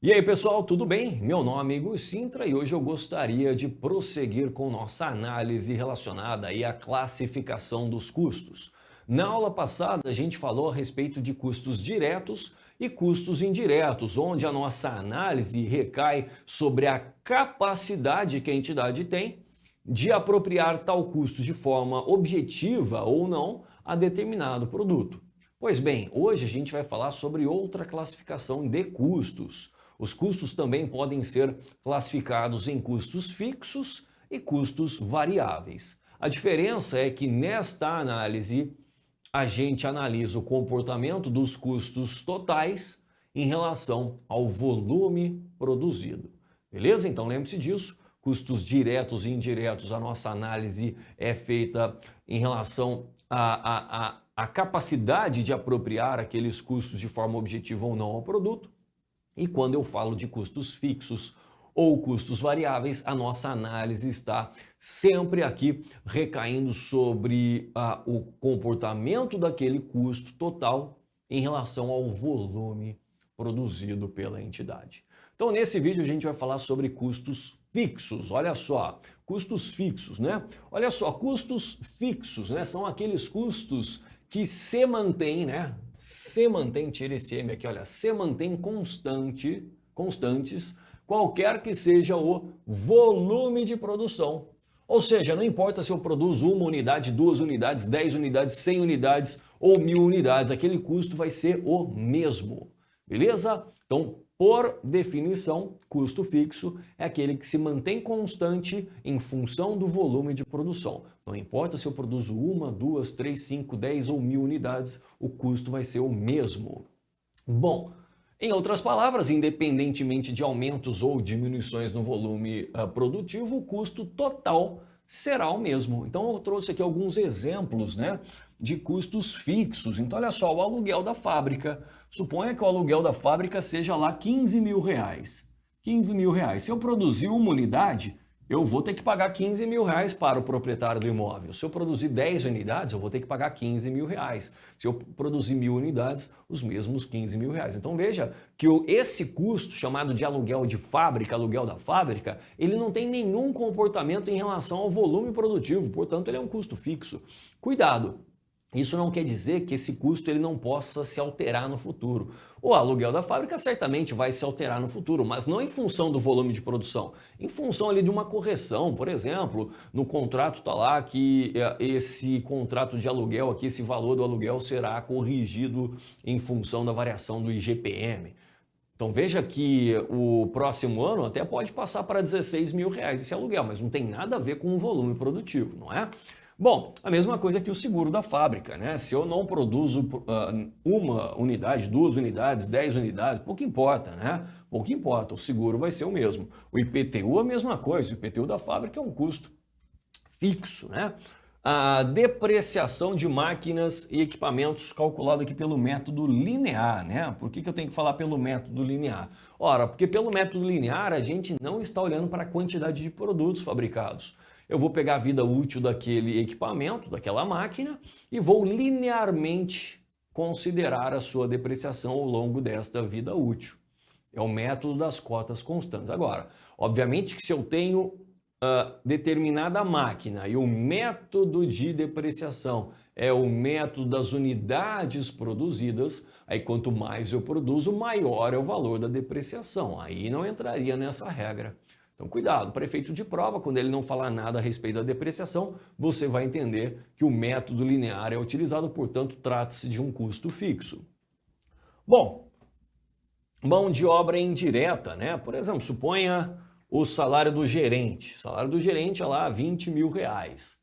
E aí, pessoal, tudo bem? Meu nome é Igor Sintra e hoje eu gostaria de prosseguir com nossa análise relacionada aí à classificação dos custos. Na aula passada, a gente falou a respeito de custos diretos e custos indiretos, onde a nossa análise recai sobre a capacidade que a entidade tem de apropriar tal custo de forma objetiva ou não a determinado produto. Pois bem, hoje a gente vai falar sobre outra classificação de custos. Os custos também podem ser classificados em custos fixos e custos variáveis. A diferença é que nesta análise a gente analisa o comportamento dos custos totais em relação ao volume produzido. Beleza? Então lembre-se disso. Custos diretos e indiretos, a nossa análise é feita em relação à capacidade de apropriar aqueles custos de forma objetiva ou não ao produto. E quando eu falo de custos fixos ou custos variáveis, a nossa análise está sempre aqui recaindo sobre o comportamento daquele custo total em relação ao volume produzido pela entidade. Então, nesse vídeo a gente vai falar sobre custos fixos. Olha só, custos fixos, né? Olha só, custos fixos, né? São aqueles custos que se mantêm, né? Se mantém, tira esse M aqui, olha, se mantém constantes, qualquer que seja o volume de produção. Ou seja, não importa se eu produzo uma unidade, 2 unidades, 10 unidades, 100 unidades ou 1000 unidades, aquele custo vai ser o mesmo, beleza? Então, por definição, custo fixo é aquele que se mantém constante em função do volume de produção. Não importa se eu produzo 1, 2, 3, 5, 10 ou 1000 unidades, o custo vai ser o mesmo. Bom, em outras palavras, independentemente de aumentos ou diminuições no volume produtivo, o custo total será o mesmo. Então eu trouxe aqui alguns exemplos, né, de custos fixos. Então olha só, o aluguel da fábrica. Suponha que o aluguel da fábrica seja lá 15 mil reais. 15 mil reais. Se eu produzir uma unidade, eu vou ter que pagar 15 mil reais para o proprietário do imóvel. Se eu produzir 10 unidades, eu vou ter que pagar 15 mil reais. Se eu produzir 1000 unidades, os mesmos 15 mil reais. Então veja que esse custo, chamado de aluguel de fábrica, aluguel da fábrica, ele não tem nenhum comportamento em relação ao volume produtivo, portanto ele é um custo fixo. Cuidado! Isso não quer dizer que esse custo ele não possa se alterar no futuro. O aluguel da fábrica certamente vai se alterar no futuro, mas não em função do volume de produção, em função ali de uma correção. Por exemplo, no contrato está lá que esse contrato de aluguel aqui, esse valor do aluguel será corrigido em função da variação do IGPM. Então veja que o próximo ano até pode passar para 16 mil reais esse aluguel, mas não tem nada a ver com o volume produtivo, não é? Bom, a mesma coisa que o seguro da fábrica, né? Se eu não produzo uma unidade, 2 unidades, 10 unidades, pouco importa, né? Pouco importa, o seguro vai ser o mesmo. O IPTU é a mesma coisa, o IPTU da fábrica é um custo fixo, né? A depreciação de máquinas e equipamentos calculado aqui pelo método linear, né? Por que eu tenho que falar pelo método linear? Ora, porque pelo método linear a gente não está olhando para a quantidade de produtos fabricados. Eu vou pegar a vida útil daquele equipamento, daquela máquina, e vou linearmente considerar a sua depreciação ao longo desta vida útil. É o método das cotas constantes. Agora, obviamente que se eu tenho determinada máquina e o método de depreciação é o método das unidades produzidas, aí quanto mais eu produzo, maior é o valor da depreciação. Aí não entraria nessa regra. Então, cuidado, para efeito de prova, quando ele não falar nada a respeito da depreciação, você vai entender que o método linear é utilizado, portanto, trata-se de um custo fixo. Bom, mão de obra indireta, né? Por exemplo, suponha o salário do gerente. O salário do gerente é lá 20 mil reais.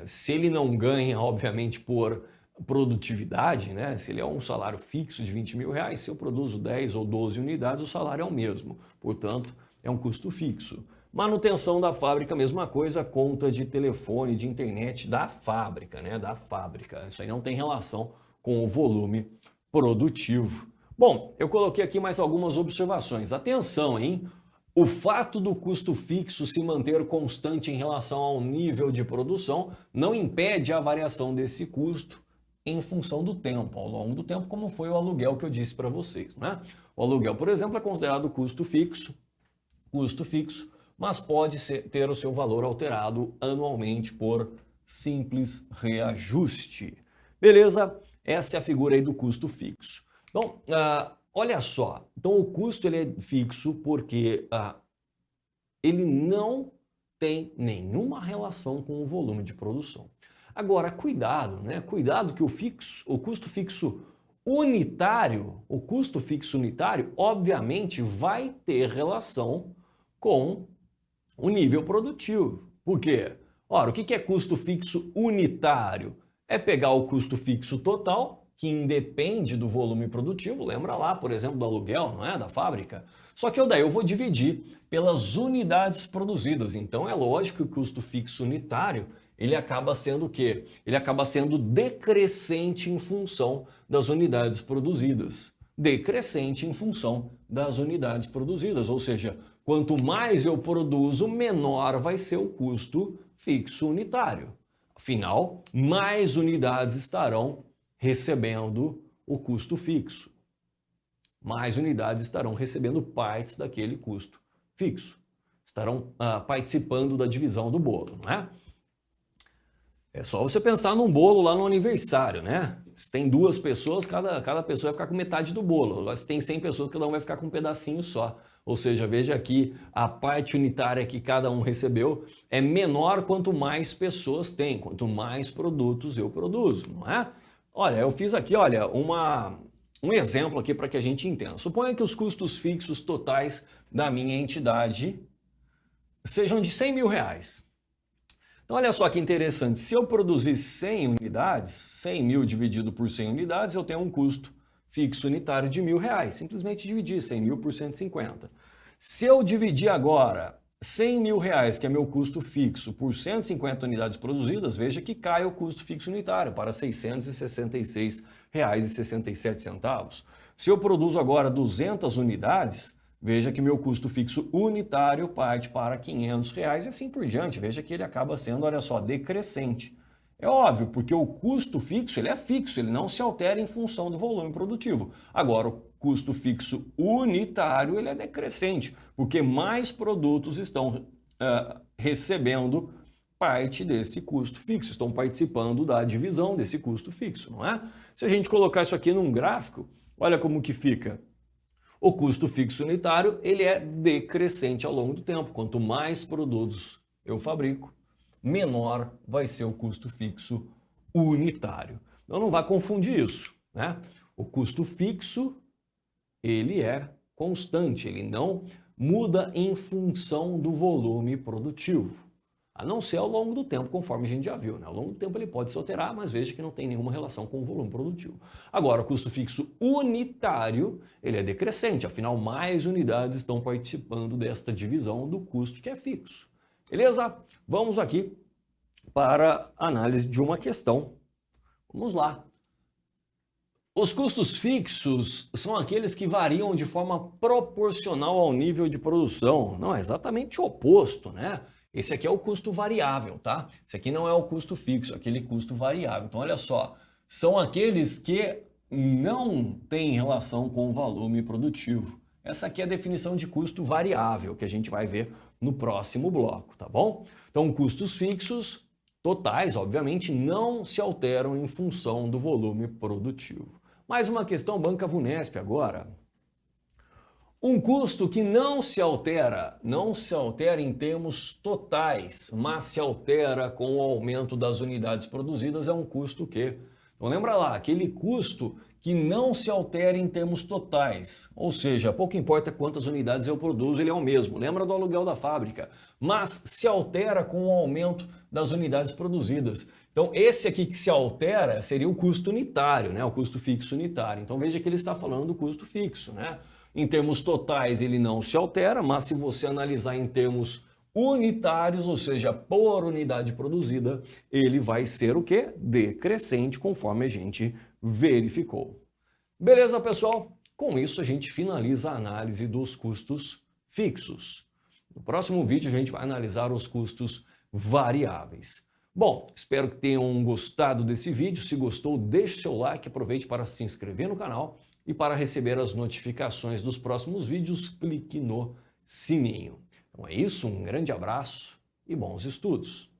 Se ele não ganha, obviamente, por produtividade, né? Se ele é um salário fixo de 20 mil reais, se eu produzo 10 ou 12 unidades, o salário é o mesmo. Portanto, é um custo fixo. Manutenção da fábrica, mesma coisa, conta de telefone, de internet da fábrica, né? Da fábrica. Isso aí não tem relação com o volume produtivo. Bom, eu coloquei aqui mais algumas observações. Atenção, hein? O fato do custo fixo se manter constante em relação ao nível de produção não impede a variação desse custo em função do tempo, ao longo do tempo, como foi o aluguel que eu disse para vocês, né? O aluguel, por exemplo, é considerado custo fixo, mas pode ter o seu valor alterado anualmente por simples reajuste. Beleza? Essa é a figura aí do custo fixo. Então, olha só. Então, o custo ele é fixo porque ele não tem nenhuma relação com o volume de produção. Agora, cuidado, né? Cuidado que o custo fixo unitário, obviamente, vai ter relação com o nível produtivo. Por quê? Ora, o que é custo fixo unitário? É pegar o custo fixo total, que independe do volume produtivo, lembra lá, por exemplo, do aluguel, não é? Da fábrica. Só que daí eu vou dividir pelas unidades produzidas. Então é lógico que o custo fixo unitário, ele acaba sendo o quê? Ele acaba sendo decrescente em função das unidades produzidas. Decrescente em função das unidades produzidas, ou seja, quanto mais eu produzo, menor vai ser o custo fixo unitário. Afinal, mais unidades estarão recebendo o custo fixo. Mais unidades estarão recebendo partes daquele custo fixo. Estarão participando da divisão do bolo, não é? É só você pensar num bolo lá no aniversário, né? Se tem 2 pessoas, cada pessoa vai ficar com metade do bolo. Agora, se tem 100 pessoas, cada um vai ficar com um pedacinho só. Ou seja, veja aqui, a parte unitária que cada um recebeu é menor quanto mais pessoas tem, quanto mais produtos eu produzo, não é? Olha, eu fiz aqui, olha, um exemplo aqui para que a gente entenda. Suponha que os custos fixos totais da minha entidade sejam de 100 mil reais. Então, olha só que interessante, se eu produzir 100 unidades, 100 mil dividido por 100 unidades, eu tenho um custo fixo unitário de R$1.000. Simplesmente dividir 100 mil por 150. Se eu dividir agora 100 mil reais, que é meu custo fixo, por 150 unidades produzidas, veja que cai o custo fixo unitário para R$ 666,67. Se eu produzo agora 200 unidades, veja que meu custo fixo unitário parte para R$ 500 e assim por diante. Veja que ele acaba sendo, olha só, decrescente. É óbvio, porque o custo fixo ele é fixo, ele não se altera em função do volume produtivo. Agora, o custo fixo unitário ele é decrescente, porque mais produtos estão recebendo parte desse custo fixo, estão participando da divisão desse custo fixo, não é? Se a gente colocar isso aqui num gráfico, olha como que fica. O custo fixo unitário ele é decrescente ao longo do tempo. Quanto mais produtos eu fabrico, menor vai ser o custo fixo unitário. Então não vá confundir isso, né? O custo fixo ele é constante, ele não muda em função do volume produtivo. A não ser ao longo do tempo, conforme a gente já viu, né? Ao longo do tempo ele pode se alterar, mas veja que não tem nenhuma relação com o volume produtivo. Agora, o custo fixo unitário, ele é decrescente, afinal, mais unidades estão participando desta divisão do custo que é fixo. Beleza? Vamos aqui para a análise de uma questão. Vamos lá. Os custos fixos são aqueles que variam de forma proporcional ao nível de produção. Não, é exatamente o oposto, né? Esse aqui é o custo variável, tá? Esse aqui não é o custo fixo, aquele custo variável. Então, olha só, são aqueles que não têm relação com o volume produtivo. Essa aqui é a definição de custo variável, que a gente vai ver no próximo bloco, tá bom? Então, custos fixos totais, obviamente, não se alteram em função do volume produtivo. Mais uma questão Banca Vunesp agora. Um custo que não se altera em termos totais, mas se altera com o aumento das unidades produzidas, é um custo que... Então lembra lá, aquele custo que não se altera em termos totais, ou seja, pouco importa quantas unidades eu produzo, ele é o mesmo. Lembra do aluguel da fábrica, mas se altera com o aumento das unidades produzidas. Então esse aqui que se altera seria o custo unitário, né? O custo fixo unitário. Então veja que ele está falando do custo fixo, né? Em termos totais ele não se altera, mas se você analisar em termos unitários, ou seja, por unidade produzida, ele vai ser o quê? Decrescente, conforme a gente verificou. Beleza, pessoal? Com isso a gente finaliza a análise dos custos fixos. No próximo vídeo a gente vai analisar os custos variáveis. Bom, espero que tenham gostado desse vídeo. Se gostou, deixe seu like, aproveite para se inscrever no canal e para receber as notificações dos próximos vídeos, clique no sininho. Então é isso, um grande abraço e bons estudos!